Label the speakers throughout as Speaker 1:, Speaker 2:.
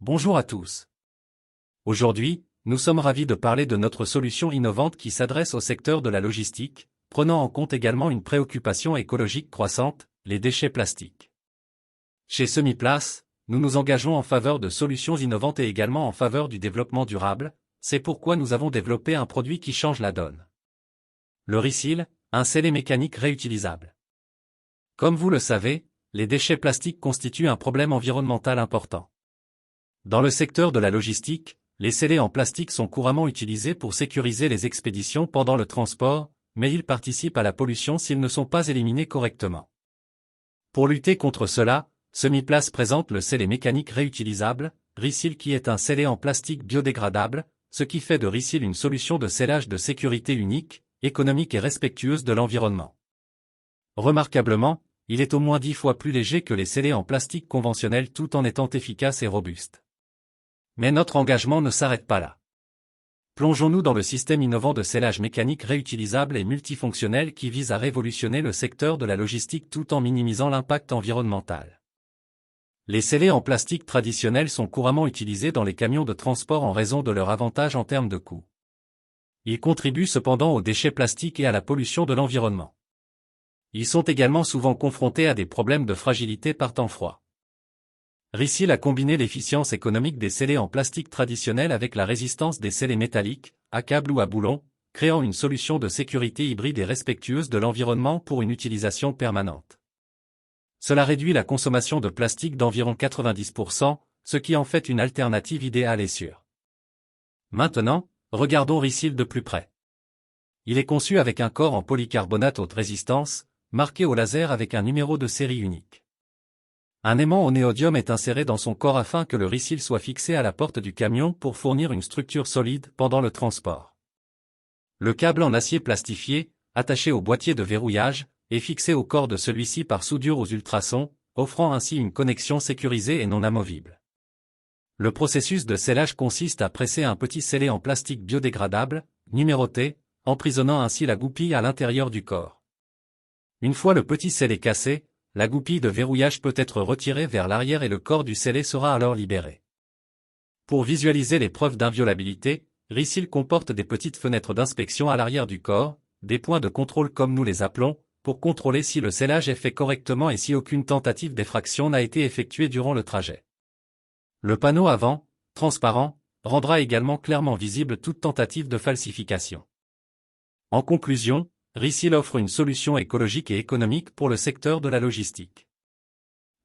Speaker 1: Bonjour à tous. Aujourd'hui, nous sommes ravis de parler de notre solution innovante qui s'adresse au secteur de la logistique, prenant en compte également une préoccupation écologique croissante, les déchets plastiques. Chez Semiplace, nous nous engageons en faveur de solutions innovantes et également en faveur du développement durable, c'est pourquoi nous avons développé un produit qui change la donne. Le Reseal, un scellé mécanique réutilisable. Comme vous le savez, les déchets plastiques constituent un problème environnemental important. Dans le secteur de la logistique, les scellés en plastique sont couramment utilisés pour sécuriser les expéditions pendant le transport, mais ils participent à la pollution s'ils ne sont pas éliminés correctement. Pour lutter contre cela, Semiplace présente le scellé mécanique réutilisable, Reseal, qui est un scellé en plastique biodégradable, ce qui fait de Reseal une solution de scellage de sécurité unique, économique et respectueuse de l'environnement. Remarquablement, il est au moins 10 fois plus léger que les scellés en plastique conventionnels tout en étant efficace et robuste. Mais notre engagement ne s'arrête pas là. Plongeons-nous dans le système innovant de scellage mécanique réutilisable et multifonctionnel qui vise à révolutionner le secteur de la logistique tout en minimisant l'impact environnemental. Les scellés en plastique traditionnels sont couramment utilisés dans les camions de transport en raison de leur avantage en termes de coût. Ils contribuent cependant aux déchets plastiques et à la pollution de l'environnement. Ils sont également souvent confrontés à des problèmes de fragilité par temps froid. Reseal a combiné l'efficience économique des scellés en plastique traditionnels avec la résistance des scellés métalliques, à câble ou à boulon, créant une solution de sécurité hybride et respectueuse de l'environnement pour une utilisation permanente. Cela réduit la consommation de plastique d'environ 90%, ce qui en fait une alternative idéale et sûre. Maintenant, regardons Reseal de plus près. Il est conçu avec un corps en polycarbonate haute résistance, marqué au laser avec un numéro de série unique. Un aimant au néodyme est inséré dans son corps afin que le Reseal soit fixé à la porte du camion pour fournir une structure solide pendant le transport. Le câble en acier plastifié, attaché au boîtier de verrouillage, est fixé au corps de celui-ci par soudure aux ultrasons, offrant ainsi une connexion sécurisée et non amovible. Le processus de scellage consiste à presser un petit scellé en plastique biodégradable, numéroté, emprisonnant ainsi la goupille à l'intérieur du corps. Une fois le petit scellé cassé, la goupille de verrouillage peut être retirée vers l'arrière et le corps du scellé sera alors libéré. Pour visualiser les preuves d'inviolabilité, Reseal comporte des petites fenêtres d'inspection à l'arrière du corps, des points de contrôle comme nous les appelons, pour contrôler si le scellage est fait correctement et si aucune tentative d'effraction n'a été effectuée durant le trajet. Le panneau avant, transparent, rendra également clairement visible toute tentative de falsification. En conclusion, Reseal offre une solution écologique et économique pour le secteur de la logistique.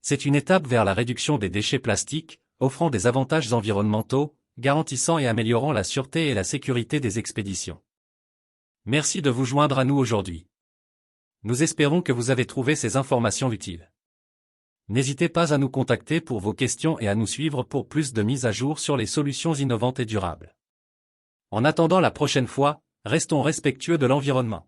Speaker 1: C'est une étape vers la réduction des déchets plastiques, offrant des avantages environnementaux, garantissant et améliorant la sûreté et la sécurité des expéditions. Merci de vous joindre à nous aujourd'hui. Nous espérons que vous avez trouvé ces informations utiles. N'hésitez pas à nous contacter pour vos questions et à nous suivre pour plus de mises à jour sur les solutions innovantes et durables. En attendant la prochaine fois, restons respectueux de l'environnement.